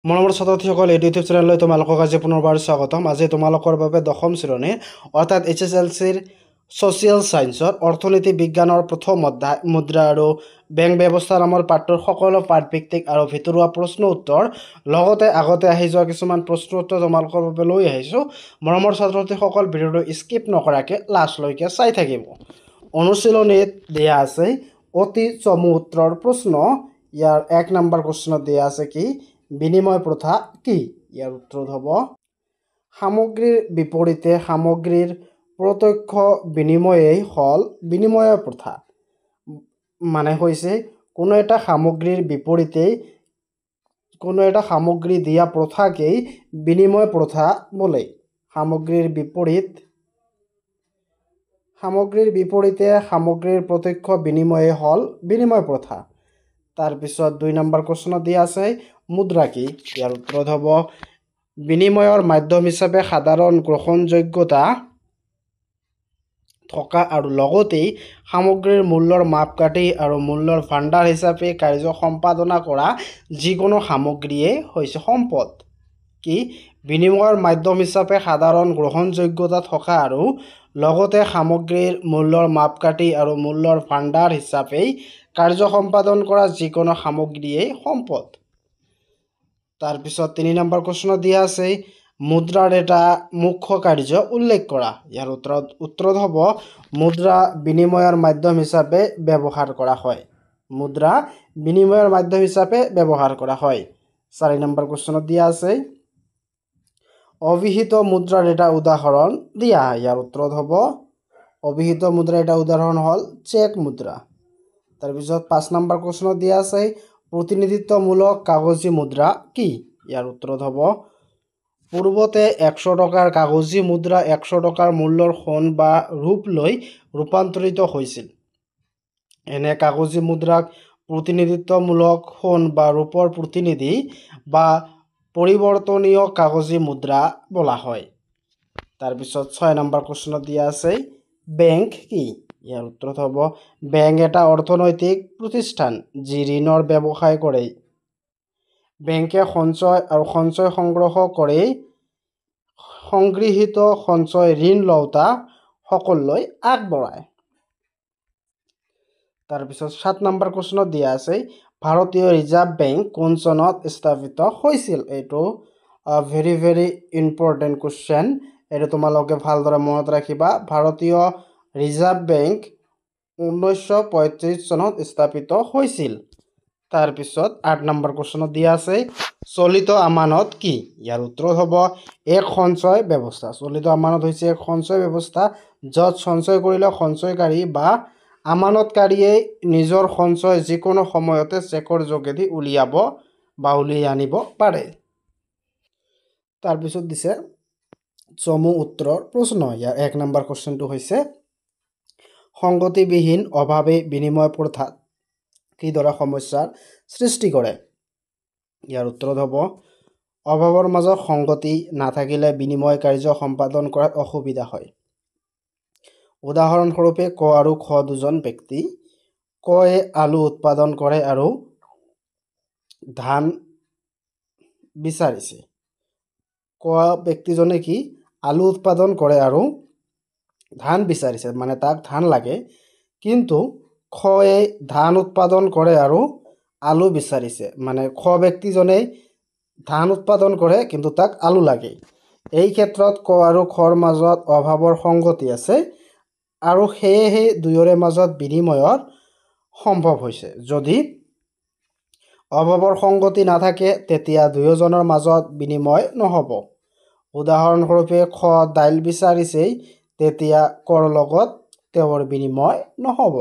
মৰমৰ ছাত্ৰ-ছাত্ৰীসকল, এই ইউটিউব চেনেললৈ তোমালোকক আজি পুনৰবাৰ স্বাগতম। আজি তোমালোকৰ বাবে দশম শ্ৰেণীৰ অৰ্থাৎ HSLCৰ ছ'চিয়েল ছায়েন্সৰ অৰ্থনীতি বিজ্ঞানৰ প্ৰথম অধ্যায় মুদ্ৰা আৰু বেংক ব্যৱস্থা নামৰ পাঠটোৰ সকলো পাঠভিত্তিক আৰু ভিতৰুৱা প্ৰশ্ন উত্তৰ লগতে আগতে আহি যোৱা কিছুমান প্ৰশ্ন উত্তৰ তোমালোকৰ বাবে লৈ আহিছোঁ। মৰমৰ ছাত্ৰ-ছাত্ৰীসকল, ভিডিঅ'টো স্কিপ নকৰাকৈ লাষ্টলৈকে চাই থাকিব। অনুশীলনীত দিয়া আছে অতি চমু উত্তৰৰ প্ৰশ্ন। ইয়াৰ 1 নম্বৰ প্ৰশ্নত দিয়া আছে কি? বিনিময় প্ৰথা কি? ইয়াৰ উত্তৰ হ'ব সামগ্ৰীৰ বিপৰীতে সামগ্ৰীৰ প্ৰত্যক্ষ বিনিময়েই হ'ল বিনিময় প্ৰথা। মানে হৈছে কোনো এটা সামগ্ৰীৰ বিপৰীতে কোনো এটা সামগ্ৰী দিয়া প্ৰথাকেই বিনিময় প্ৰথা বোলে। সামগ্ৰীৰ বিপৰীতে সামগ্ৰীৰ প্ৰত্যক্ষ বিনিময়েই হ'ল বিনিময় প্ৰথা। তাৰপিছত 2 নম্বৰ প্ৰশ্নত দিয়া আছে মুদ্ৰা কি? ইয়াৰ উত্তৰ হ'ব বিনিময়ৰ মাধ্যম হিচাপে সাধাৰণ গ্ৰহণযোগ্যতা থকা আৰু লগতেই সামগ্ৰীৰ মূল্যৰ মাপকাঠি আৰু মূল্যৰ ভাণ্ডাৰ হিচাপে কাৰ্য সম্পাদনা কৰা যিকোনো সামগ্ৰীয়ে হৈছে সম্পদ। কি? বিনিময়ৰ মাধ্যম হিচাপে সাধাৰণ গ্ৰহণযোগ্যতা থকা আৰু লগতে সামগ্ৰীৰ মূল্যৰ মাপকাঠি আৰু মূল্যৰ ভাণ্ডাৰ হিচাপে কাৰ্য সম্পাদন কৰা যিকোনো সামগ্ৰীয়ে সম্পদ। তাৰপিছত 3 নম্বৰ প্ৰশ্ন দিয়া আছে মুদ্ৰাৰ এটা মুখ্য কাৰ্য উল্লেখ কৰা। ইয়াৰ উত্তৰত হ'ব মুদ্ৰা বিনিময়ৰ মাধ্যম হিচাপে ব্যৱহাৰ কৰা হয়। মুদ্ৰা বিনিময়ৰ মাধ্যম হিচাপে ব্যৱহাৰ কৰা হয়। 4 নম্বৰ প্ৰশ্নত দিয়া আছে অবিহিত মুদ্ৰাৰ এটা উদাহৰণ দিয়া। ইয়াৰ উত্তৰত হ'ব অবিহিত মুদ্ৰাৰ এটা উদাহৰণ হ'ল চেক মুদ্ৰা। তাৰপিছত 5 নম্বৰ প্ৰশ্নত দিয়া আছে প্ৰতিনিধিত্বমূলক কাগজী মুদ্ৰা কি? ইয়াৰ উত্তৰত হ'ব পূৰ্বতে 100 টকাৰ কাগজী মুদ্ৰা 100 টকাৰ মূল্যৰ সোণ বা ৰূপ লৈ ৰূপান্তৰিত হৈছিল। এনে কাগজী মুদ্ৰাক প্ৰতিনিধিত্বমূলক সোণ বা ৰূপৰ প্ৰতিনিধি বা পৰিৱৰ্তনীয় কাগজী মুদ্ৰা বোলা হয়। তাৰপিছত 6 নম্বৰ প্ৰশ্নত দিয়া আছে বেংক কি? ইয়াৰ উত্তৰত হ'ব বেংক এটা অৰ্থনৈতিক প্ৰতিষ্ঠান যি ঋণৰ ব্যৱসায় কৰে। বেংকে সঞ্চয় আৰু সঞ্চয় সংগ্ৰহ কৰি সংগৃহীত সঞ্চয় ঋণ লওঁতা সকললৈ আগবঢ়ায়। তাৰপিছত 7 নম্বৰ প্ৰশ্নত দিয়া আছে ভাৰতীয় ৰিজাৰ্ভ বেংক কোন চনত স্থাপিত হৈছিল? এইটো ভেৰি ইম্পৰ্টেণ্ট কুৱেশ্যন। এইটো তোমালোকে ভালদৰে মনত ৰাখিবা। ভাৰতীয় ৰিজাৰ্ভ বেংক 1935 চনত স্থাপিত হৈছিল। তাৰপিছত 8 নম্বৰ প্ৰশ্নত দিয়া আছে চলিত আমানত কি? ইয়াৰ উত্তৰ হ'ব এক সঞ্চয় ব্যৱস্থা। চলিত আমানত হৈছে এক সঞ্চয় ব্যৱস্থা য'ত সঞ্চয় কৰিলে সঞ্চয়কাৰী বা আমানতকাৰীয়ে নিজৰ সঞ্চয় যিকোনো সময়তে চেকৰ যোগেদি উলিয়াব বা উলিয়াই আনিব পাৰে। তাৰপিছত দিছে চমু উত্তৰৰ প্ৰশ্ন। ইয়াৰ 1 নম্বৰ কুৱেশ্যনটো হৈছে সংগতিবিহীন অভাৱে বিনিময় প্ৰথাত কিদৰে সমস্যাৰ সৃষ্টি কৰে? ইয়াৰ উত্তৰত হ'ব অভাৱৰ মাজত সংগতি নাথাকিলে বিনিময় কাৰ্য সম্পাদন কৰাত অসুবিধা হয়। উদাহৰণস্বৰূপে ক আৰু খ দুজন ব্যক্তি। কয়ে আলু উৎপাদন কৰে আৰু ধান বিচাৰিছে। ক ব্যক্তিজনে কি আলু উৎপাদন কৰে আৰু ধান বিচাৰিছে, মানে তাক ধান লাগে। কিন্তু খয়ে ধান উৎপাদন কৰে আৰু আলু বিচাৰিছে, মানে খ ব্যক্তিজনে ধান উৎপাদন কৰে কিন্তু তাক আলু লাগে। এই ক্ষেত্ৰত ক আৰু খৰ মাজত অভাৱৰ সংগতি আছে আৰু সেয়েহে দুয়োৰে মাজত বিনিময়ৰ সম্ভৱ হৈছে। যদি অভাৱৰ সংগতি নাথাকে তেতিয়া দুয়োজনৰ মাজত বিনিময় নহ'ব। উদাহৰণস্বৰূপে খ দাইল বিচাৰিছে, তেতিয়া কৰ লগত তেওঁৰ বিনিময় নহ'ব।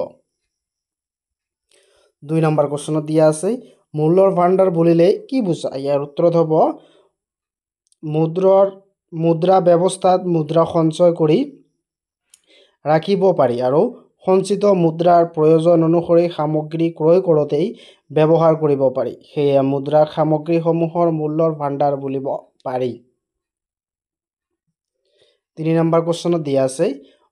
2 নম্বৰ প্ৰশ্নত দিয়া আছে মূল্যৰ ভাণ্ডাৰ বুলিলে কি বুজায়? ইয়াৰ উত্তৰত হ'ব মুদ্ৰা ব্যৱস্থাত মুদ্ৰা সঞ্চয় কৰি ৰাখিব পাৰি আৰু সঞ্চিত মুদ্ৰাৰ প্ৰয়োজন অনুসৰি সামগ্ৰী ক্ৰয় কৰোঁতেই ব্যৱহাৰ কৰিব পাৰি। সেয়ে মুদ্ৰাক সামগ্ৰীসমূহৰ মূল্যৰ ভাণ্ডাৰ বুলিব পাৰি। 3 নম্বৰ প্ৰশ্নত দিয়া আছে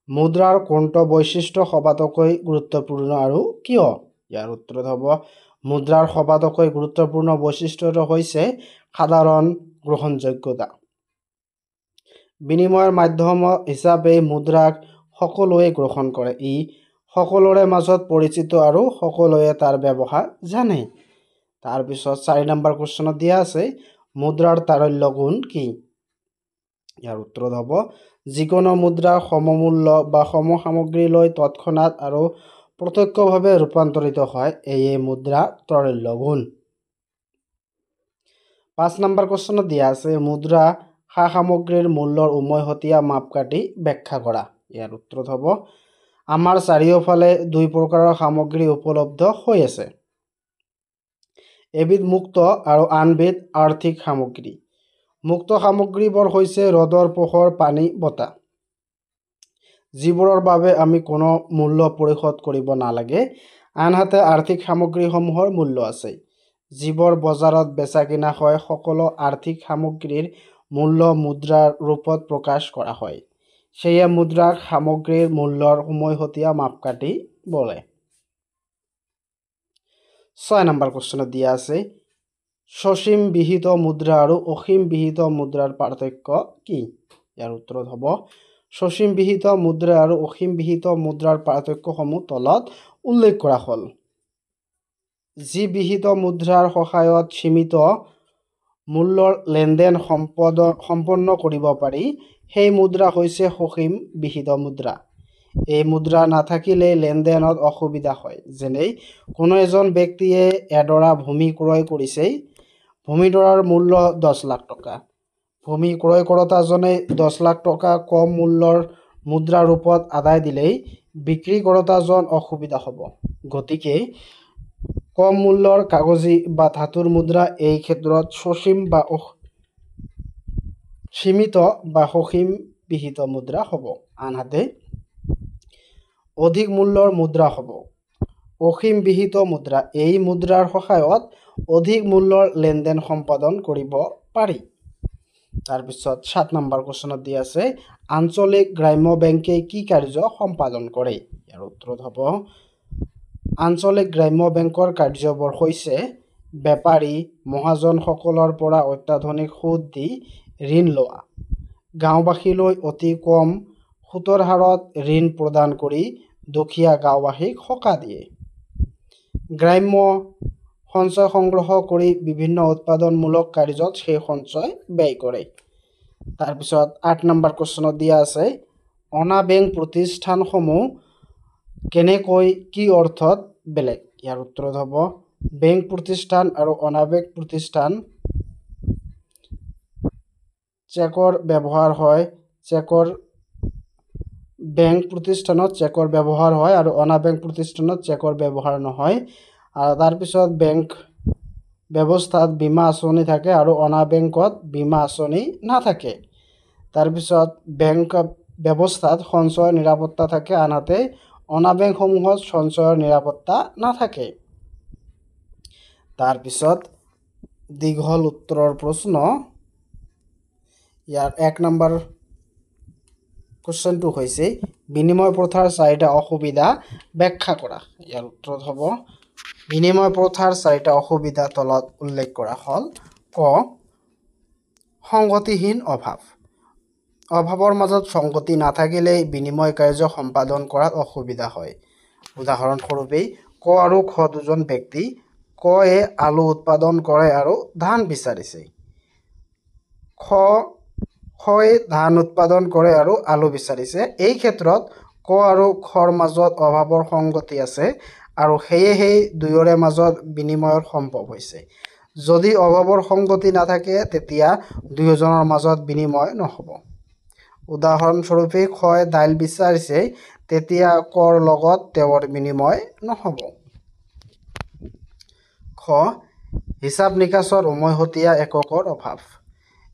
মুদ্ৰাৰ কোনটো বৈশিষ্ট্য সবাতোকৈ গুৰুত্বপূৰ্ণ আৰু কিয়? ইয়াৰ উত্তৰত হ'ব মুদ্ৰাৰ সবাতোকৈ গুৰুত্বপূৰ্ণ বৈশিষ্ট্যটো হৈছে সাধাৰণ গ্ৰহণযোগ্যতা বিনিময়ৰ মাধ্যম হিচাপে মুদ্ৰাক সকলোৱে গ্ৰহণ কৰে ই সকলোৰে মাজত পৰিচিত আৰু সকলোৱে তাৰ ব্যৱহাৰ জানে তাৰপিছত 4 নম্বৰ কোৱেশ্চনত দিয়া আছে মুদ্ৰাৰ তাৰল্য গুণ কি ইয়াৰ উত্তৰ হ'ব যিকোনো মুদ্ৰাৰ সমমূল্য বা সমসামগ্ৰী লৈ তৎক্ষণাত আৰু প্ৰত্যক্ষভাৱে ৰূপান্তৰিত হয় এই মুদ্ৰা তাৰল্য গুণ 5 নম্বৰ কোৱেশ্চনত দিয়া আছে মুদ্ৰা সা-সামগ্ৰীৰ মূল্যৰ উমৈহতীয়া মাপকাঠি ব্যাখ্যা কৰা ইয়াৰ উত্তৰ হ'ব আমাৰ চাৰিওফালে দুই প্ৰকাৰৰ সামগ্ৰী উপলব্ধ হৈ আছে এবিধ মুক্ত আৰু আনবিধ আৰ্থিক সামগ্ৰী মুক্ত সামগ্ৰীবোৰ হৈছে ৰ'দৰ পোহৰ পানী বতাহ যিবোৰৰ বাবে আমি কোনো মূল্য পৰিশোধ কৰিব নালাগে আনহাতে আৰ্থিক সামগ্ৰীসমূহৰ মূল্য আছে যিবোৰ বজাৰত বেচা কিনা হয় সকলো আৰ্থিক সামগ্ৰীৰ মূল্য মুদ্ৰাৰ ৰূপত প্ৰকাশ কৰা হয় সেয়ে মুদ্ৰাক সামগ্ৰীৰ মূল্যৰ উমৈহতীয়া মাপকাঠি বোলে 6 নম্বৰ কোৱেশ্চনত দিয়া আছে সসীম বিহিত মুদ্ৰা আৰু অসীম বিহিত মুদ্ৰাৰ পাৰ্থক্য কি ইয়াৰ উত্তৰ হ'ব সসীম বিহিত মুদ্ৰা আৰু অসীম বিহিত মুদ্ৰাৰ পাৰ্থক্যসমূহ তলত উল্লেখ কৰা হ'ল যি বিহিত মুদ্ৰাৰ সহায়ত সীমিত মূল্যৰ লেনদেন সম্পন্ন কৰিব পাৰি সেই মুদ্ৰা হৈছে সসীম বিহিত মুদ্ৰা এই মুদ্ৰা নাথাকিলে লেনদেনত অসুবিধা হয় যেনে কোনো এজন ব্যক্তিয়ে এডৰা ভূমি ক্ৰয় কৰিছে ভূমিডৰাৰ মূল্য 10 লাখ টকা ভূমি ক্ৰয় কৰোতাজনে 10 লাখ টকা কম মূল্যৰ মুদ্ৰা ৰূপত আদায় দিলেই বিক্ৰী কৰোতাজন অসুবিধা হ'ব গতিকে কম মূল্যৰ কাগজী বা ধাতুৰ মুদ্ৰা এই ক্ষেত্ৰত সসীম বা সীমিত বা সসীম বিহিত মুদ্ৰা হ'ব আনহাতে অধিক মূল্যৰ মুদ্ৰা হ'ব অসীম বিহিত মুদ্ৰা এই মুদ্ৰাৰ সহায়ত অধিক মূল্যৰ লেনদেন সম্পাদন কৰিব পাৰি তাৰপিছত 7 নম্বৰ কোৱেশ্চনত দিয়া আছে আঞ্চলিক গ্ৰাম্য বেংকে কি কাৰ্য সম্পাদন কৰে ইয়াৰ উত্তৰ হ'ব আঞ্চলিক গ্ৰাম্য বেংকৰ কাৰ্যবোৰ হৈছে বেপাৰী মহাজনসকলৰ পৰা অত্যাধুনিক সুদ দি ঋণ লোৱা গাঁওবাসীলৈ অতি কম সুতৰ হাৰত ঋণ প্ৰদান কৰি দুখীয়া গাঁওবাসীক সকাহ দিয়ে গ্ৰাম্য সঞ্চয় সংগ্ৰহ কৰি বিভিন্ন উৎপাদনমূলক কাৰ্যত সেই সঞ্চয় ব্যয় কৰে তাৰপিছত 8 নম্বৰ কোৱেশ্চনত দিয়া আছে অনা বেংক প্ৰতিষ্ঠানসমূহ কেনেকৈ কি অৰ্থত বেলেগ ইয়াৰ উত্তৰ হ'ব বেংক প্ৰতিষ্ঠান আৰু অনা বেংক প্ৰতিষ্ঠান চেকৰ ব্যৱহাৰ হয় বেংক প্ৰতিষ্ঠানত চেকৰ ব্যৱহাৰ হয় আৰু অনা বেংক প্ৰতিষ্ঠানত চেকৰ ব্যৱহাৰ নহয় আৰু তাৰপিছত বেংক ব্যৱস্থাত বীমা আঁচনি থাকে আৰু অনা বেংকত বীমা আঁচনি নাথাকে তাৰপিছত বেংক ব্যৱস্থাত সঞ্চয়ৰ নিৰাপত্তা থাকে আনহাতে অনা বেংকসমূহত সঞ্চয়ৰ নিৰাপত্তা নাথাকে তাৰপিছত দীঘল উত্তৰৰ প্ৰশ্ন ইয়াৰ 1 নম্বৰ কোৱেশ্চনটো হৈছে বিনিময় প্ৰথাৰ 4টা অসুবিধা ব্যাখ্যা কৰা ইয়াৰ উত্তৰ হ'ব বিনিময় প্ৰথাৰ 4টা অসুবিধা তলত উল্লেখ কৰা হ'ল ক সংগতিহীন অভাৱৰ মাজত সংগতি নাথাকিলে বিনিময় কাৰ্য সম্পাদন কৰাত অসুবিধা হয় উদাহৰণস্বৰূপে ক আৰু খ দুজন ব্যক্তি কয়ে আলু উৎপাদন কৰে আৰু ধান বিচাৰিছে খয়ে ধান উৎপাদন কৰে আৰু আলু বিচাৰিছে এই ক্ষেত্ৰত ক আৰু খৰ মাজত অভাৱৰ সংগতি আছে আৰু সেয়েহে দুয়োৰে মাজত বিনিময়ৰ সম্ভৱ হৈছে যদি অভাৱৰ সংগতি নাথাকে তেতিয়া দুয়োজনৰ মাজত বিনিময় নহ'ব উদাহৰণস্বৰূপে খয়ে দাইল বিচাৰিছে তেতিয়া কৰ লগত তেওঁৰ বিনিময় নহ'ব খ হিচাপ নিকাচৰ উমৈহতীয়া এককৰ অভাৱ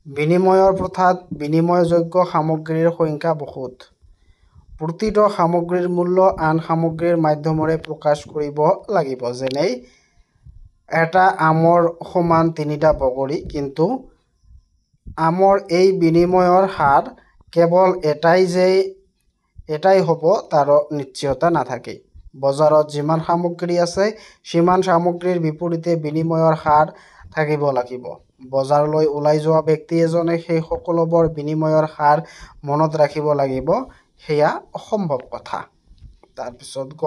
বিনিময়ৰ প্ৰথাত বিনিময়যোগ্য সামগ্ৰীৰ সংখ্যা বহুত প্ৰতিটো সামগ্ৰীৰ মূল্য আন সামগ্ৰীৰ মাধ্যমেৰে প্ৰকাশ কৰিব লাগিব যেনে এটা আমৰ সমান 3টা বগৰী কিন্তু আমৰ এই বিনিময়ৰ হাৰ কেৱল এটাই হ'ব তাৰ নিশ্চয়তা নাথাকে বজাৰত যিমান সামগ্ৰী আছে সিমান সামগ্ৰীৰ বিপৰীতে বিনিময়ৰ হাৰ থাকিব লাগিব বজাৰলৈ ওলাই যোৱা ব্যক্তি এজনে সেই সকলোবোৰ বিনিময়ৰ হাৰ মনত ৰাখিব লাগিব, সেয়া অসম্ভৱ কথা। তাৰপিছত গ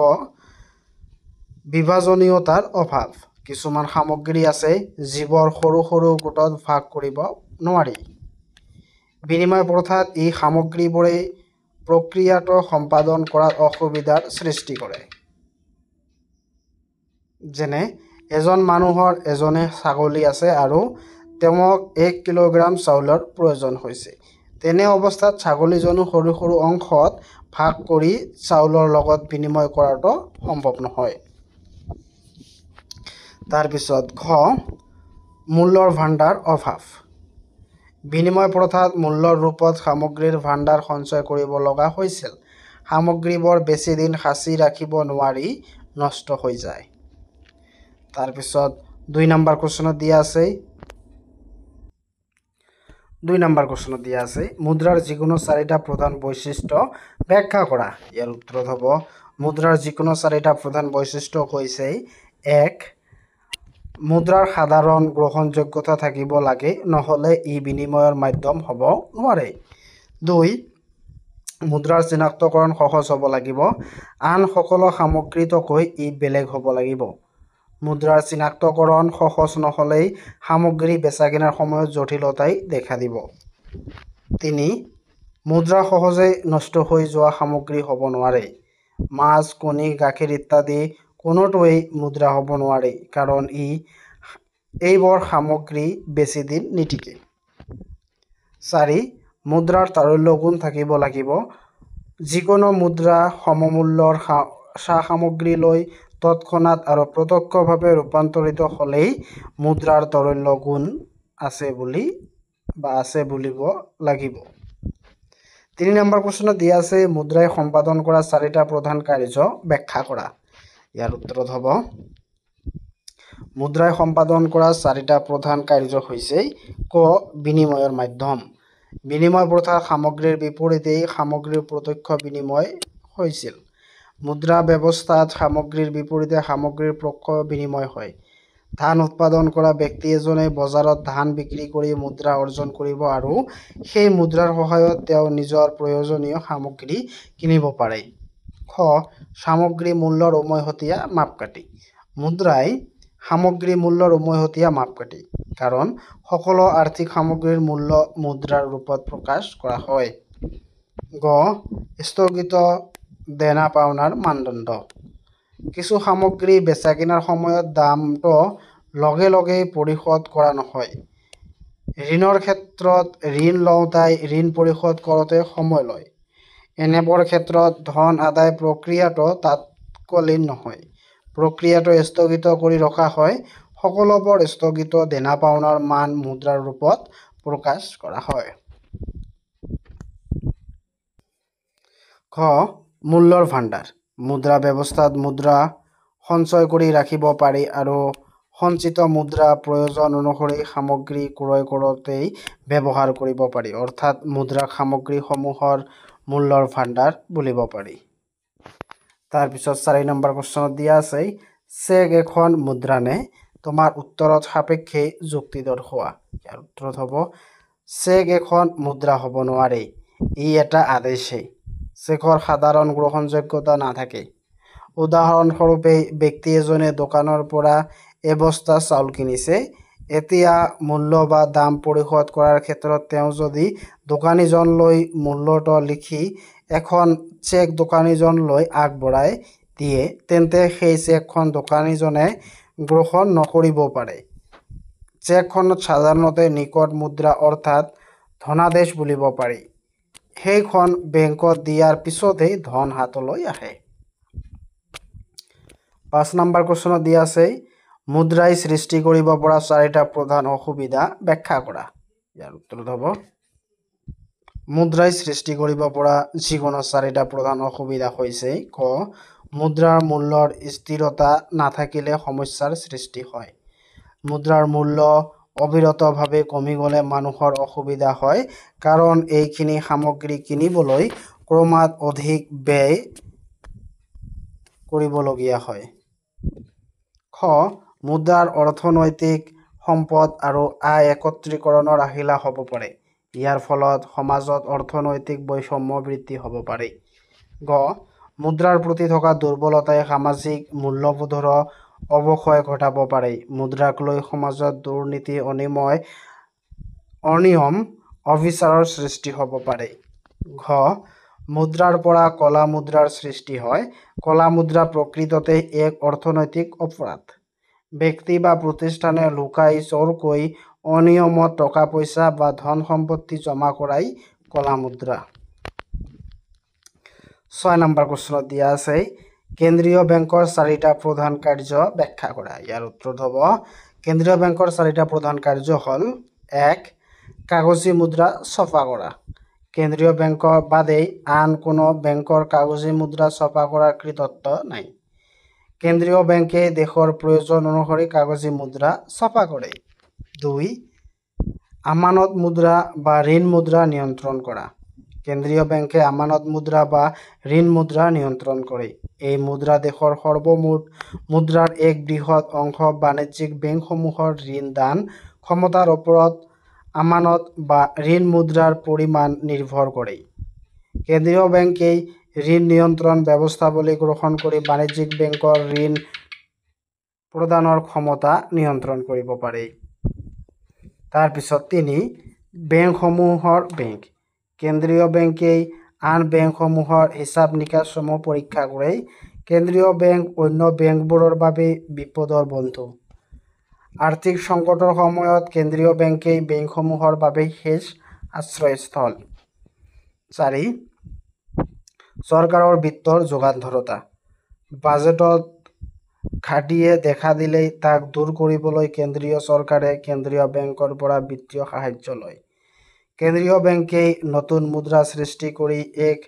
বিভাজনীয়তাৰ অভাৱ। কিছুমান সামগ্ৰী আছে যিবোৰ সৰু সৰু গোটত ভাগ কৰিব নোৱাৰি। বিনিময় প্ৰথাত এই সামগ্ৰীবোৰে প্ৰক্ৰিয়াটো সম্পাদন কৰাত অসুবিধাৰ সৃষ্টি কৰে। যেনে এজন মানুহৰ এজনী ছাগলী আছে আৰু তেওঁক 1 কিলোগ্ৰাম চাউলৰ প্ৰয়োজন হৈছে। তেনে অৱস্থাত ছাগলীজনী সৰু সৰু অংশত ভাগ কৰি চাউলৰ লগত বিনিময় কৰাটো সম্ভৱ নহয়। তাৰপিছত ঘ মূল্যৰ ভাণ্ডাৰ অভাৱ। বিনিময় প্ৰথাত মূল্যৰ ৰূপত সামগ্ৰীৰ ভাণ্ডাৰ সঞ্চয় কৰিব লগা হৈছিল। সামগ্ৰীবোৰ বেছি দিন সাঁচি ৰাখিব নোৱাৰি নষ্ট হৈ যায়। তাৰপিছত 2 নম্বৰ কুৱেশ্যনত দিয়া আছে মুদ্ৰাৰ যিকোনো 4টা প্ৰধান বৈশিষ্ট্য ব্যাখ্যা কৰা। ইয়াৰ উত্তৰত হ'ব মুদ্ৰাৰ যিকোনো 4টা প্ৰধান বৈশিষ্ট্য হৈছে 1. মুদ্ৰাৰ সাধাৰণ গ্ৰহণযোগ্যতা থাকিব লাগে, নহ'লে ই বিনিময়ৰ মাধ্যম হ'ব নোৱাৰে। 2. মুদ্ৰাৰ চিনাক্তকৰণ সহজ হ'ব লাগিব, আন সকলো সামগ্ৰীতকৈ ই বেলেগ হ'ব লাগিব। মুদ্ৰাৰ চিনাক্তকৰণ সহজ নহ'লেই সামগ্ৰী বেচা-কিনাৰ সময়ত জটিলতাই দেখা দিব। 3. মুদ্ৰা সহজে নষ্ট হৈ যোৱা সামগ্ৰী হ'ব নোৱাৰে। মাছ, কণী, গাখীৰ ইত্যাদি কোনোটোৱেই মুদ্ৰা হ'ব নোৱাৰে, কাৰণ এইবোৰ সামগ্ৰী বেছি দিন নিটিকে। 4. মুদ্ৰাৰ তাৰল্য গুণ থাকিব লাগিব। যিকোনো মুদ্ৰা সমমূল্যৰ সা-সামগ্ৰীলৈ তৎক্ষণাত আৰু প্ৰত্যক্ষভাৱে ৰূপান্তৰিত হ'লেই মুদ্ৰাৰ তাৰল্য গুণ আছে বুলিব লাগিব। 3 নম্বৰ কুৱেশ্যনত দিয়া আছে মুদ্ৰাই সম্পাদন কৰা 4টা প্ৰধান কাৰ্য ব্যাখ্যা কৰা। ইয়াৰ উত্তৰত হ'ব মুদ্ৰাই সম্পাদন কৰা 4টা প্ৰধান কাৰ্য হৈছে ক বিনিময়ৰ মাধ্যম। বিনিময় প্ৰথাত সামগ্ৰীৰ বিপৰীতে সামগ্ৰীৰ প্ৰত্যক্ষ বিনিময় হৈছিল। মুদ্ৰা ব্যৱস্থাত সামগ্ৰীৰ বিপৰীতে সামগ্ৰীৰ প্ৰত্যক্ষ বিনিময় হয়। ধান উৎপাদন কৰা ব্যক্তি এজনে বজাৰত ধান বিক্ৰী কৰি মুদ্ৰা অৰ্জন কৰিব আৰু সেই মুদ্ৰাৰ সহায়ত তেওঁ নিজৰ প্ৰয়োজনীয় সামগ্ৰী কিনিব পাৰে। খ সামগ্ৰী মূল্যৰ উমৈহতীয়া মাপকাঠি। মুদ্ৰাই সামগ্ৰী মূল্যৰ উমৈহতীয়া মাপকাঠি, কাৰণ সকলো আৰ্থিক সামগ্ৰীৰ মূল্য মুদ্ৰাৰ ৰূপত প্ৰকাশ কৰা হয়। গ স্থগিত দেনা পাওনাৰ মানদণ্ড। কিছু সামগ্ৰী বেচা-কিনাৰ সময়ত দামটো লগে লগে পৰিশোধ কৰা নহয়। ঋণৰ ক্ষেত্ৰত ঋণ লওঁতাই ঋণ পৰিশোধ কৰোঁতে সময় লয়। এনেবোৰ ক্ষেত্ৰত ধন আদায় প্ৰক্ৰিয়াটো তাৎকালিন নহয়। প্ৰক্ৰিয়াটো স্থগিত কৰি ৰখা হয়। সকলোবোৰ স্থগিত দেনা পাওনাৰ মান মুদ্ৰাৰ ৰূপত প্ৰকাশ কৰা হয়। খ মূল্যৰ ভাণ্ডাৰ। মুদ্ৰা ব্যৱস্থাত মুদ্ৰা সঞ্চয় কৰি ৰাখিব পাৰি আৰু সঞ্চিত মুদ্ৰা প্ৰয়োজন অনুসৰি সামগ্ৰী ক্ৰয় কৰোঁতেই ব্যৱহাৰ কৰিব পাৰি, অৰ্থাৎ মুদ্ৰাক সামগ্ৰীসমূহৰ মূল্যৰ ভাণ্ডাৰ বুলিব পাৰি। তাৰপিছত 4 নম্বৰ কুৱেশ্যনত দিয়া আছে চেক এখন মুদ্ৰা নে? তোমাৰ উত্তৰত সাপেক্ষে যুক্তি দৰ্শোৱা। ইয়াৰ উত্তৰত হ'ব চেক এখন মুদ্ৰা হ'ব নোৱাৰে। ই এটা আদেশহে। চেকৰ সাধাৰণ গ্ৰহণযোগ্যতা নাথাকে। উদাহৰণস্বৰূপে ব্যক্তি এজনে দোকানৰ পৰা এবস্তা চাউল কিনিছে। এতিয়া মূল্য বা দাম পৰিশোধ কৰাৰ ক্ষেত্ৰত তেওঁ যদি দোকানীজনলৈ মূল্যটো লিখি এখন চেক দোকানীজনলৈ আগবঢ়াই দিয়ে, তেন্তে সেই চেকখন দোকানীজনে গ্ৰহণ নকৰিব পাৰে। চেকখনত সাধাৰণতে নিকট মুদ্ৰা অৰ্থাৎ ধনাদেশ বুলিব পাৰি। সেইখন বেংকত দিয়াৰ পিছতহে ধন হাতলৈ আহে। 5 নম্বৰ কুৱেশ্যনত দিয়া আছে মুদ্ৰাই সৃষ্টি কৰিব পৰা 4টা প্ৰধান অসুবিধা ব্যাখ্যা কৰা। ইয়াৰ উত্তৰত হ'ব মুদ্ৰাই সৃষ্টি কৰিব পৰা যিকোনো 4টা প্ৰধান অসুবিধা হৈছে ক মুদ্ৰাৰ মূল্যৰ স্থিৰতা নাথাকিলে সমস্যাৰ সৃষ্টি হয়। মুদ্ৰাৰ মূল্য অবিৰতভাৱে কমি গ'লে মানুহৰ অসুবিধা হয়, কাৰণ এইখিনি সামগ্ৰী কিনিবলৈ ক্ৰমাৎ অধিক ব্যয় কৰিবলগীয়া হয়। খ মুদ্ৰাৰ অৰ্থনৈতিক সম্পদ আৰু আয় একত্ৰীকৰণৰ আহিলা হ'ব পাৰে। ইয়াৰ ফলত সমাজত অৰ্থনৈতিক বৈষম্য বৃদ্ধি হ'ব পাৰে। গ মুদ্ৰাৰ প্ৰতি থকা দুৰ্বলতাই সামাজিক মূল্যবোধৰো অৱক্ষয় ঘটাব পাৰে। মুদ্ৰাক লৈ সমাজত দুৰ্নীতি অনিয়ম অবিচাৰৰ সৃষ্টি হ'ব পাৰে। ঘ মুদ্ৰাৰ পৰা ক'লা মুদ্ৰাৰ সৃষ্টি হয়। ক'লা মুদ্ৰা প্ৰকৃততে এক অৰ্থনৈতিক অপৰাধ। ব্যক্তি বা প্ৰতিষ্ঠানে লুকাই চোৰকৈ অনিয়মত টকা পইচা বা ধন সম্পত্তি জমা কৰাই ক'লা মুদ্ৰা। 6 নম্বৰ কুৱেশ্যনত দিয়া আছে কেন্দ্ৰীয় বেংকৰ 4টা প্ৰধান কাৰ্য ব্যাখ্যা কৰা। ইয়াৰ উত্তৰ হ'ব কেন্দ্ৰীয় বেংকৰ 4টা প্ৰধান কাৰ্য হ'ল 1. কাগজী মুদ্ৰা ছপা কৰা। কেন্দ্ৰীয় বেংকৰ বাদেই আন কোনো বেংকৰ কাগজী মুদ্ৰা ছপা কৰাৰ কৃতিত্ব নাই। কেন্দ্ৰীয় বেংকে দেশৰ প্ৰয়োজন অনুসৰি কাগজী মুদ্ৰা ছপা কৰে। 2. আমানত মুদ্ৰা বা ঋণ মুদ্ৰা নিয়ন্ত্ৰণ কৰা। কেন্দ্ৰীয় বেংকে আমানত মুদ্ৰা বা ঋণ মুদ্ৰা নিয়ন্ত্ৰণ কৰে। এই মুদ্ৰা দেশৰ সৰ্বমুঠ মুদ্ৰাৰ এক বৃহৎ অংশ বাণিজ্যিক বেংকসমূহৰ ঋণ দান ক্ষমতাৰ ওপৰত আমানত বা ঋণ মুদ্ৰাৰ পৰিমাণ নিৰ্ভৰ কৰে। কেন্দ্ৰীয় বেংকেই ঋণ নিয়ন্ত্ৰণ ব্যৱস্থাৱলী গ্ৰহণ কৰি বাণিজ্যিক বেংকৰ ঋণ প্ৰদানৰ ক্ষমতা নিয়ন্ত্ৰণ কৰিব পাৰে। তাৰপিছত 3. বেংকসমূহৰ বেংক। কেন্দ্ৰীয় বেংকেই আন বেংকসমূহৰ হিচাপ নিকাছসমূহ পৰীক্ষা কৰে। কেন্দ্ৰীয় বেংক অন্য বেংকবোৰৰ বাবে বিপদৰ বন্ধু। আৰ্থিক সংকটৰ সময়ত কেন্দ্ৰীয় বেংকেই বেংকসমূহৰ বাবে শেষ আশ্ৰয়স্থল। 4. চৰকাৰৰ বিত্তৰ যোগান ধৰোঁতা। বাজেটত ঘাটিয়ে দেখা দিলেই তাক দূৰ কৰিবলৈ কেন্দ্ৰীয় চৰকাৰে কেন্দ্ৰীয় বেংকৰ পৰা বিত্তীয় সাহায্য লয়। কেন্দ্ৰীয় বেংকেই নতুন মুদ্ৰা সৃষ্টি কৰি এক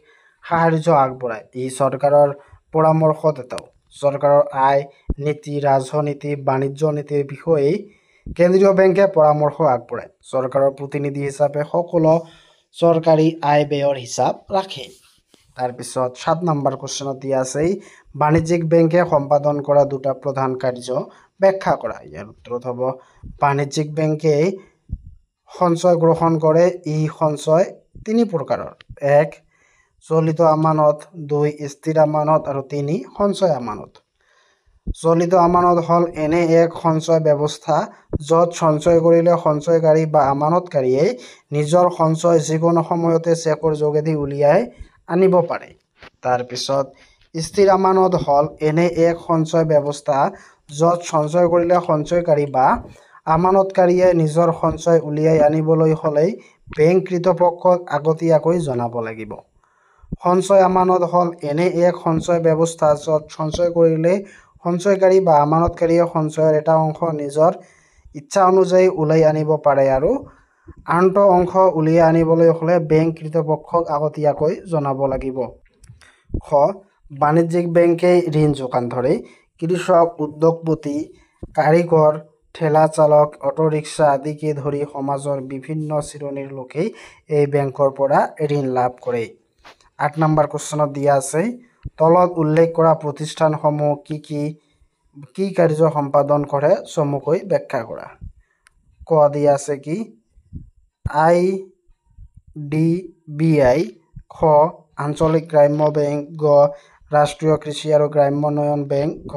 সাহায্য আগবঢ়ায়। ই চৰকাৰৰ পৰামৰ্শদাতাও। চৰকাৰৰ আয়, নীতি, ৰাজনীতি, বাণিজ্য নীতিৰ বিষয়ে কেন্দ্ৰীয় বেংকে পৰামৰ্শ আগবঢ়ায়। চৰকাৰৰ প্ৰতিনিধি হিচাপে সকলো চৰকাৰী আয় ব্যয়ৰ হিচাপ ৰাখে। তাৰপিছত 7 নম্বৰ কুৱেশ্যনত দিয়া আছে বাণিজ্যিক বেংকে সম্পাদন কৰা 2টা প্ৰধান কাৰ্য ব্যাখ্যা কৰা। ইয়াৰ উত্তৰ হ'ব বাণিজ্যিক বেংকে সঞ্চয় গ্ৰহণ কৰে। ই সঞ্চয় 3 প্ৰকাৰৰ। 1. চলিত আমানত, 2. স্থিৰ আমানত আৰু 3. সঞ্চয় আমানত। চলিত আমানত হ'ল এনে এক সঞ্চয় ব্যৱস্থা য'ত সঞ্চয় কৰিলে সঞ্চয়কাৰী বা আমানতকাৰীয়ে নিজৰ সঞ্চয় যিকোনো সময়তে চেকৰ যোগেদি উলিয়াই আনিব পাৰে। তাৰপিছত স্থিৰ আমানত হ'ল এনে এক সঞ্চয় ব্যৱস্থা য'ত সঞ্চয় কৰিলে সঞ্চয়কাৰী বা আমানতকাৰীয়ে নিজৰ সঞ্চয় উলিয়াই আনিবলৈ হ'লে বেংক কৰ্তৃপক্ষক আগতীয়াকৈ জনাব লাগিব। সঞ্চয় আমানত হ'ল এনে এক সঞ্চয় ব্যৱস্থা য'ত সঞ্চয় কৰিলে সঞ্চয়কাৰী বা আমানতকাৰীয়ে সঞ্চয়ৰ এটা অংশ নিজৰ ইচ্ছা অনুযায়ী উলিয়াই আনিব পাৰে আৰু আনটো অংশ উলিয়াই আনিবলৈ হ'লে বেংক কৰ্তৃপক্ষক আগতীয়াকৈ জনাব লাগিব। খ বাণিজ্যিক বেংকে ঋণ যোগান ধৰে। কৃষক, উদ্যোগপতি, কাৰিকৰ, ঠেলা চালক, অটোৰিক্সা আদিকে ধৰি সমাজৰ বিভিন্ন শ্ৰেণীৰ লোকে এই বেংকৰ পৰা ঋণ লাভ কৰে। 8 নম্বৰ কুৱেশ্যনত দিয়া আছে তলত উল্লেখ কৰা প্ৰতিষ্ঠানসমূহ কি কাৰ্য সম্পাদন কৰে চমুকৈ ব্যাখ্যা কৰা। ক দিয়া আছে কি IDBI, খ আঞ্চলিক গ্ৰাম্য বেংক, গ ৰাষ্ট্ৰীয় কৃষি আৰু গ্ৰামোন্নয়ন বেংক, ঘ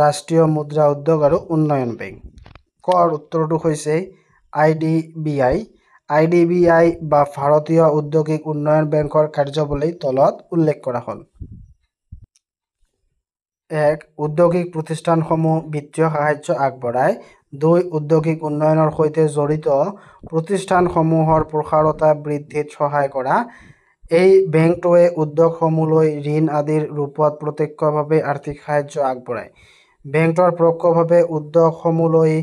ৰাষ্ট্ৰীয় মুদ্ৰা উদ্যোগ আৰু উন্নয়ন বেংক। কৰ উত্তৰটো হৈছে IDBI। IDBI বা ভাৰতীয় ঔদ্যোগিক উন্নয়ন বেংকৰ কাৰ্যাৱলী তলত উল্লেখ কৰা হ'ল। 1. ঔদ্যোগিক প্ৰতিষ্ঠানসমূহ বিত্তীয় সাহায্য আগবঢ়ায়। 2. ঔদ্যোগিক উন্নয়নৰ সৈতে জড়িত প্ৰতিষ্ঠানসমূহৰ প্ৰসাৰতা বৃদ্ধিত সহায় কৰা। এই বেংকটোৱে উদ্যোগসমূহলৈ ঋণ আদিৰ ৰূপত প্ৰত্যক্ষভাৱে আৰ্থিক সাহায্য আগবঢ়ায়। বেংকটোৱে পৰোক্ষভাৱে উদ্যোগসমূহলৈ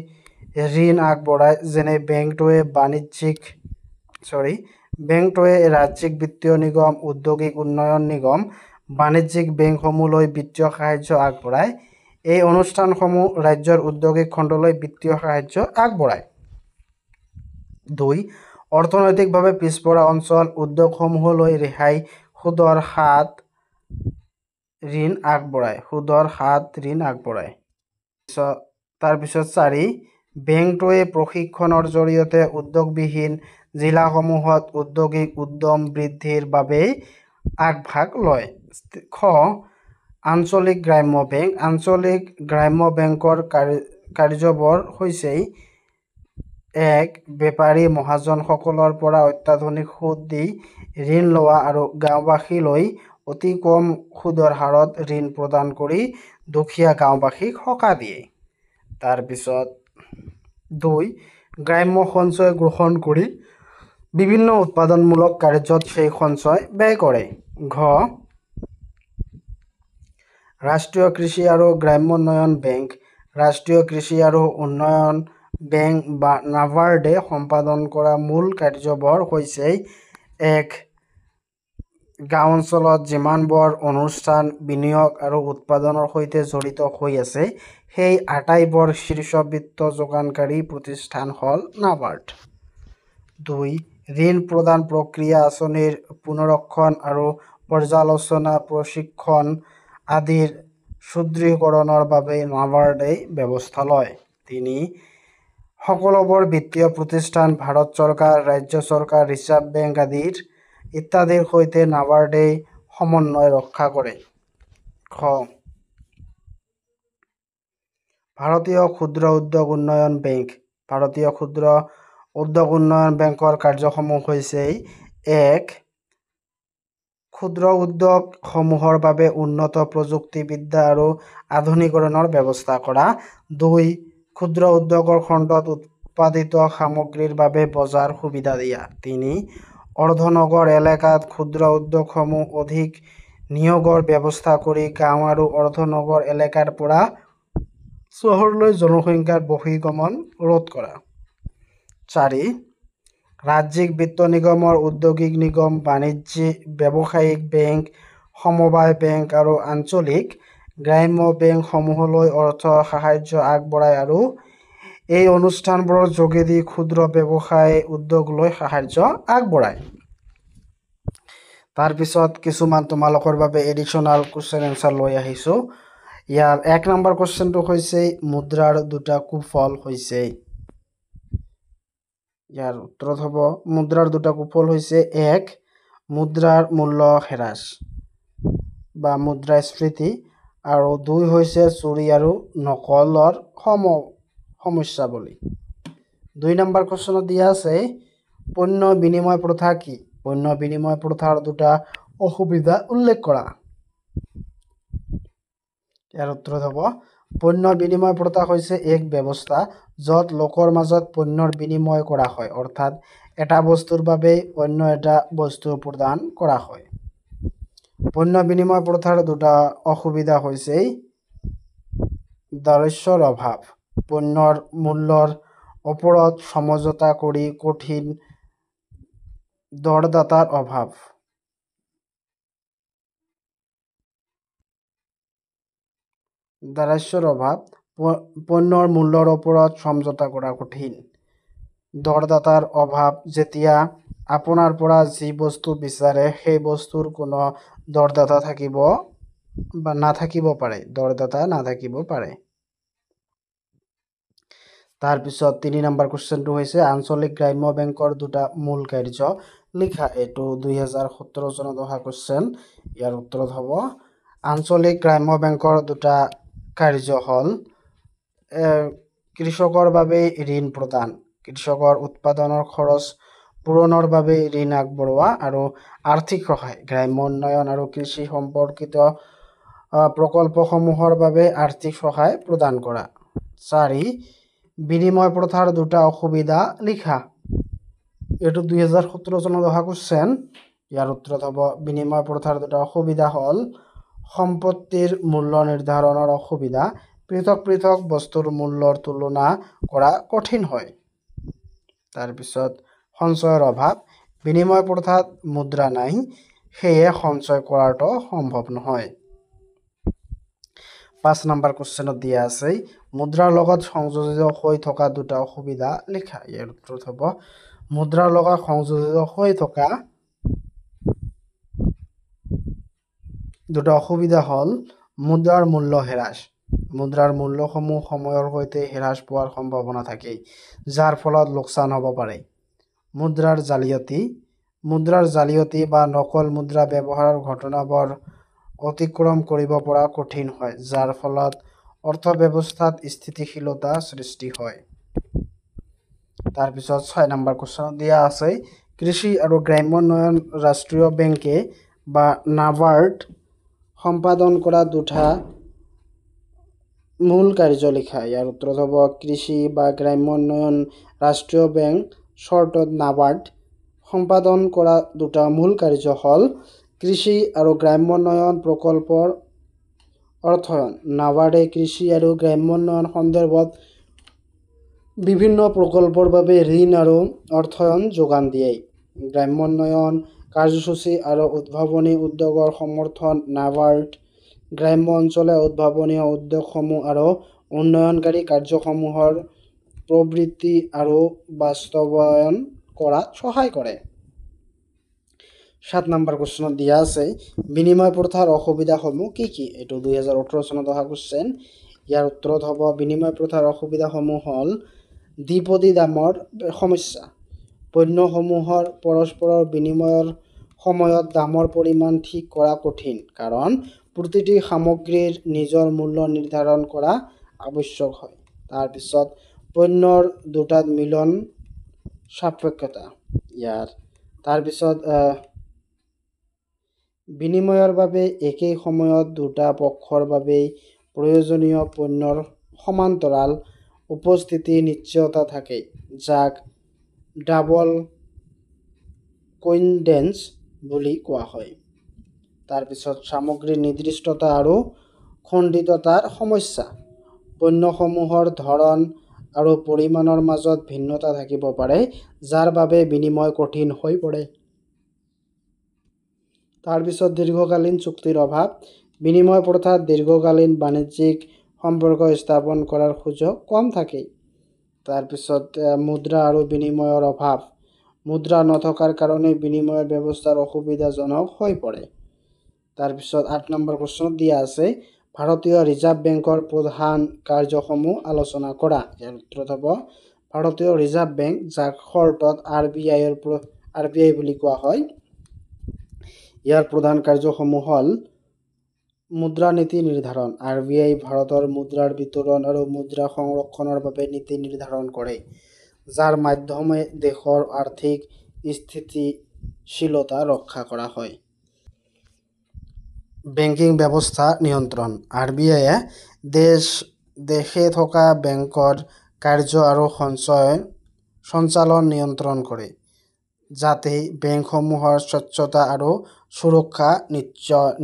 ঋণ আগবঢ়ায়, যেনে বেংকটোৱে ৰাজ্যিক বিত্তীয় নিগম, ঔদ্যোগিক উন্নয়ন নিগম, বাণিজ্যিক বেংকসমূহলৈ বিত্তীয় সাহায্য আগবঢ়ায়। এই অনুষ্ঠানসমূহ ৰাজ্যৰ ঔদ্যোগিক খণ্ডলৈ বিত্তীয় সাহায্য আগবঢ়ায়। 2. অৰ্থনৈতিকভাৱে পিছপৰা অঞ্চল, উদ্যোগসমূহলৈ ৰেহাই সুদৰ হাৰত ঋণ আগবঢ়ায়। তাৰপিছত 4 বেংকটোৱে প্ৰশিক্ষণৰ জৰিয়তে উদ্যোগবিহীন জিলাসমূহত উদ্যোগিক উদ্যম বৃদ্ধিৰ বাবে আগভাগ লয়। খ আঞ্চলিক গ্ৰাম্য বেংক আঞ্চলিক গ্ৰাম্য বেংকৰ কাৰ্যবৰ হৈছে 1 বেপাৰী মহাজনসকলৰ পৰা অত্যাধুনিক সুদ দি ঋণ লোৱা আৰু গাঁওবাসীলৈ অতি কম সুদৰ হাৰত ঋণ প্ৰদান কৰি দুখীয়া গাঁওবাসীক সকাহ দিয়ে। তাৰপিছত 2 গ্ৰাম্য সঞ্চয় গ্ৰহণ কৰি বিভিন্ন উৎপাদনমূলক কাৰ্যত সেই সঞ্চয় ব্যয় কৰে। ঘ ৰাষ্ট্ৰীয় কৃষি আৰু গ্ৰাম্য উন্নয়ন বেংক ৰাষ্ট্ৰীয় কৃষি আৰু উন্নয়ন বেংক বা নাবাৰ্ডে সম্পাদন কৰা মূল কাৰ্যবৰ হৈছে 1 গাঁও অঞ্চলত যিমানবোৰ অনুষ্ঠান বিনিয়োগ আৰু উৎপাদনৰ সৈতে জড়িত হৈ আছে সেই আটাইবোৰ শীৰ্ষ বিত্ত যোগানকাৰী প্ৰতিষ্ঠান হ'ল নাবাৰ্ড। 2 ঋণ প্ৰদান প্ৰক্ৰিয়া আঁচনিৰ পুনৰীক্ষণ আৰু পৰ্যালোচনা প্ৰশিক্ষণ আদিৰ সুদৃঢ়ীকৰণৰ বাবে নাবাৰ্ডে ব্যৱস্থা লয়। 3 সকলোবোৰ বিত্তীয় প্ৰতিষ্ঠান ভাৰত চৰকাৰ ৰাজ্য চৰকাৰ ৰিজাৰ্ভ বেংক আদিৰ ইত্যাদিৰ সৈতে নাবাৰ্ডে সমন্বয় ৰক্ষা কৰে। খ ভাৰতীয় ক্ষুদ্ৰ উদ্যোগ উন্নয়ন বেংক ভাৰতীয় ক্ষুদ্ৰ উদ্যোগ উন্নয়ন বেংকৰ কাৰ্যসমূহ হৈছে 1 ক্ষুদ্ৰ উদ্যোগ সমূহৰ বাবে উন্নত প্ৰযুক্তিবিদ্যা আৰু আধুনিকৰণৰ ব্যৱস্থা কৰা। 2 ক্ষুদ্ৰ উদ্যোগৰ খণ্ডত উৎপাদিত সামগ্ৰীৰ বাবে বজাৰ সুবিধা দিয়া। 3 অৰ্ধনগৰ এলেকাত ক্ষুদ্ৰ উদ্যোগসমূহ অধিক নিয়োগৰ ব্যৱস্থা কৰি গাঁও আৰু অৰ্ধনগৰ এলেকাৰ পৰা চহৰলৈ জনসংখ্যাৰ বহিঃগমন ৰোধ কৰা। 4 ৰাজ্যিক বিত্ত নিগমৰ ঔদ্যোগিক নিগম বাণিজ্যিক ব্যৱসায়িক বেংক সমবায় বেংক আৰু আঞ্চলিক গ্ৰাম্য বেংকসমূহলৈ অৰ্থ সাহায্য আগবঢ়ায় আৰু এই অনুষ্ঠানবোৰৰ যোগেদি ক্ষুদ্ৰ ব্যৱসায় উদ্যোগলৈ সাহায্য আগবঢ়ায়। তাৰপিছত কিছুমান তোমালোকৰ বাবে এডিশ্যনেল কুৱেশ্যন এনচাৰ লৈ আহিছোঁ। ইয়াৰ 1 নম্বৰ কুৱেশ্যনটো হৈছে মুদ্ৰাৰ দুটা কুফল হৈছে। ইয়াৰ উত্তৰত হ'ব মুদ্ৰাৰ দুটা কুফল হৈছে 1 মুদ্ৰাৰ মূল্য হ্ৰাস বা মুদ্ৰাস্ফীতি আৰু 2 হৈছে চুৰি আৰু নকলৰ সমস্যাৱলী। 2 নম্বৰ কুৱেশ্যনত দিয়া আছে পণ্য বিনিময় প্ৰথা কি? পণ্য বিনিময় প্ৰথাৰ দুটা অসুবিধা উল্লেখ কৰা। ইয়াৰ উত্তৰত হ'ব পণ্য বিনিময় প্ৰথা হৈছে এক ব্যৱস্থা য'ত লোকৰ মাজত পণ্যৰ বিনিময় কৰা হয়, অৰ্থাৎ এটা বস্তুৰ বাবে অন্য এটা বস্তু প্ৰদান কৰা হয়। পণ্য বিনিময় প্ৰথাৰ দুটা অসুবিধা হৈছে দাৰিদ্ৰ্যৰ অভাৱ, পণ্যৰ মূল্যৰ ওপৰত সমঝোতা কৰি কঠিন দৰদাতাৰ অভাৱ। দাৰিদ্ৰ্যৰ অভাৱ, পণ্যৰ মূল্যৰ ওপৰত সমঝোতা কৰা কঠিন, দৰদাতাৰ অভাৱ যেতিয়া আপোনাৰ পৰা যি বস্তু বিচাৰে সেই বস্তুৰ কোনো দৰদাতা থাকিব বা নাথাকিব পাৰে, দৰদাতা নাথাকিব পাৰে। তাৰপিছত 3 নম্বৰ কুৱেশ্যনটো হৈছে আঞ্চলিক গ্ৰাম্য বেংকৰ দুটা মূল কাৰ্য লিখা। এইটো 2017 চনত অহা কুৱেশ্যন। ইয়াৰ উত্তৰত হ'ব আঞ্চলিক গ্ৰাম্য বেংকৰ দুটা কাৰ্য হ'ল কৃষকৰ বাবে ঋণ প্ৰদান, কৃষকৰ উৎপাদনৰ খৰচ পূৰণৰ বাবে ঋণ আগবঢ়োৱা আৰু আৰ্থিক সহায়, গ্ৰাম্য উন্নয়ন আৰু কৃষি সম্পৰ্কিত প্ৰকল্পসমূহৰ বাবে আৰ্থিক সহায় প্ৰদান কৰা। 4 বিনিময় প্ৰথাৰ দুটা অসুবিধা লিখা। এইটো 2017 চনত অহা কুৱেশ্যন। ইয়াৰ উত্তৰত হ'ব বিনিময় প্ৰথাৰ দুটা অসুবিধা হ'ল সম্পত্তিৰ মূল্য নিৰ্ধাৰণৰ অসুবিধা, পৃথক পৃথক বস্তুৰ মূল্যৰ তুলনা কৰা কঠিন হয়। তাৰপিছত সঞ্চয়ৰ অভাৱ, বিনিময় প্ৰথাত মুদ্ৰা নাই, সেয়ে সঞ্চয় কৰাটো সম্ভৱ নহয়। 5 নম্বৰ কুৱেশ্যনত দিয়া আছে মুদ্ৰাৰ লগত সংযোজিত হৈ থকা দুটা অসুবিধা লিখা। ইয়াৰ উত্তৰত হ'ব মুদ্ৰাৰ লগত সংযোজিত হৈ থকা দুটা অসুবিধা হ'ল মুদ্ৰাৰ মূল্য হ্ৰাস, মুদ্ৰাৰ মূল্যসমূহ সময়ৰ সৈতে হ্ৰাস পোৱাৰ সম্ভাৱনা থাকে, যাৰ ফলত লোকচান হ'ব পাৰে। মুদ্ৰাৰ জালিয়াতি বা নকল মুদ্ৰা ব্যৱহাৰৰ ঘটনাবোৰ অতিক্ৰম কৰিব পৰা কঠিন হয়, যাৰ ফলত অৰ্থব্যৱস্থাত স্থিতিশীলতা সৃষ্টি হয়। তাৰপিছত 6 নম্বৰ কুৱেশ্যন দিয়া আছে, কৃষি আৰু গ্ৰামোন্নয়ন ৰাষ্ট্ৰীয় বেংকে বা নাবাৰ্ড সম্পাদন কৰা দুটা মূল কাৰ্য লিখা। ইয়াৰ উত্তৰ হ'ব কৃষি বা গ্ৰামোন্নয়ন ৰাষ্ট্ৰীয় বেংক চৰ্টত নাবাৰ্ড সম্পাদন কৰা দুটা মূল কাৰ্য হ'ল কৃষি আৰু গ্ৰামোন্নয়ন প্ৰকল্পৰ অৰ্থয়ন। নাবাৰ্ডে কৃষি আৰু গ্ৰামোন্নয়ন সন্দৰ্ভত বিভিন্ন প্ৰকল্পৰ বাবে ঋণ আৰু অৰ্থয়ন যোগান দিয়ে। গ্ৰামোন্নয়ন কাৰ্যসূচী আৰু উদ্ভাৱনী উদ্যোগৰ সমৰ্থন। নাবাৰ্ড গ্ৰাম্য অঞ্চলৰ উদ্ভাৱনী উদ্যোগসমূহ আৰু উন্নয়নকাৰী কাৰ্যসমূহৰ প্ৰবৃদ্ধি আৰু বাস্তৱায়ন কৰাত সহায় কৰে। 7 নম্বৰ কুৱেশ্যনত দিয়া আছে, বিনিময় প্ৰথাৰ অসুবিধাসমূহ কি কি? এইটো 2018 চনত অহা কুৱেশ্যন। ইয়াৰ উত্তৰত হ'ব বিনিময় প্ৰথাৰ অসুবিধাসমূহ হ'ল দ্বিপদী দামৰ সমস্যা। পণ্যসমূহৰ পৰস্পৰৰ বিনিময়ৰ সময়ত দামৰ পৰিমাণ ঠিক কৰা কঠিন, কাৰণ প্ৰতিটো সামগ্ৰীৰ নিজৰ মূল্য নিৰ্ধাৰণ কৰা আৱশ্যক হয়। তাৰপিছত পণ্যৰ দুটাত মিলন সাপেক্ষতা। তাৰপিছত বিনিময়ৰ বাবে একে সময়ত দুটা পক্ষৰ বাবে প্ৰয়োজনীয় পণ্যৰ সমান্তৰাল উপস্থিতিৰ নিশ্চয়তা থাকে, যাক ডাবল কোইনডেন্স বুলি কোৱা হয়। তাৰপিছত সামগ্ৰীৰ নিৰ্দিষ্টতা আৰু খণ্ডিততাৰ সমস্যা। পণ্যসমূহৰ ধৰণ আৰু পৰিমাণৰ মাজত ভিন্নতা থাকিব পাৰে, যাৰ বাবে বিনিময় কঠিন হৈ পৰে। তাৰপিছত দীৰ্ঘকালীন চুক্তিৰ অভাৱ। বিনিময় প্ৰথাত দীৰ্ঘকালীন বাণিজ্যিক সম্পৰ্ক স্থাপন কৰাৰ সুযোগ কম থাকে। তাৰপিছত মুদ্ৰা আৰু বিনিময়ৰ অভাৱ। মুদ্ৰা নথকাৰ কাৰণে বিনিময় ব্যৱস্থাৰ অসুবিধাজনক হৈ পৰে। তাৰপিছত 8 নম্বৰ কুৱেশ্যনত দিয়া আছে, ভাৰতীয় ৰিজাৰ্ভ বেংকৰ প্ৰধান কাৰ্যসমূহ আলোচনা কৰা। ইয়াৰ উত্তৰ হ'ব ভাৰতীয় ৰিজাৰ্ভ বেংক, যাক চৰ্টত RBI বুলি কোৱা হয়। ইয়াৰ প্ৰধান কাৰ্যসমূহ হ'ল মুদ্ৰা নীতি নিৰ্ধাৰণ। RBI ভাৰতৰ মুদ্ৰাৰ বিতৰণ আৰু মুদ্ৰা সংৰক্ষণৰ বাবে নীতি নিৰ্ধাৰণ কৰে, যাৰ মাধ্যমে দেশৰ আৰ্থিক স্থিতিশীলতা ৰক্ষা কৰা হয়। বেংকিং ব্যৱস্থা নিয়ন্ত্ৰণ। RBIয়ে দেশে থকা বেংকৰ কাৰ্য আৰু সঞ্চালন নিয়ন্ত্ৰণ কৰে, যাতে বেংকসমূহৰ স্বচ্ছতা আৰু সুৰক্ষা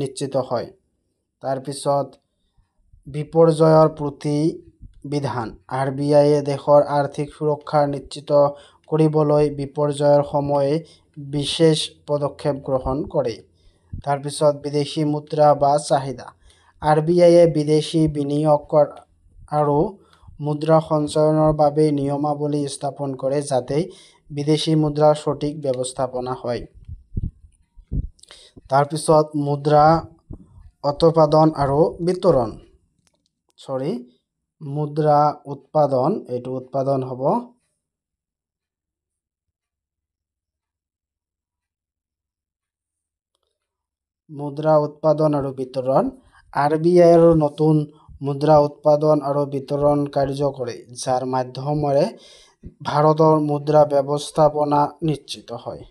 নিশ্চিত হয়। তাৰপিছত বিপৰ্যয়ৰ প্ৰতিবিধান। RBIয়ে দেশৰ আৰ্থিক সুৰক্ষা নিশ্চিত কৰিবলৈ বিপৰ্যয়ৰ সময়ত বিশেষ পদক্ষেপ গ্ৰহণ কৰে। তাৰপিছত বিদেশী মুদ্ৰা বা চাহিদা। RBIয়ে বিদেশী বিনিয়োগ আৰু মুদ্ৰা সঞ্চয়নৰ বাবে নিয়মাৱলী স্থাপন কৰে, যাতে বিদেশী মুদ্ৰাৰ সঠিক ব্যৱস্থাপনা হয়। তাৰপিছত মুদ্ৰা উৎপাদন আৰু বিতৰণ। মুদ্ৰা উৎপাদন, এইটো উৎপাদন হ'ব মুদ্ৰা উৎপাদন আৰু বিতৰণ। RBIৰ নতুন মুদ্ৰা উৎপাদন আৰু বিতৰণ কাৰ্য কৰে, যাৰ মাধ্যমেৰে ভাৰতৰ মুদ্ৰা ব্যৱস্থাপনা নিশ্চিত হয়।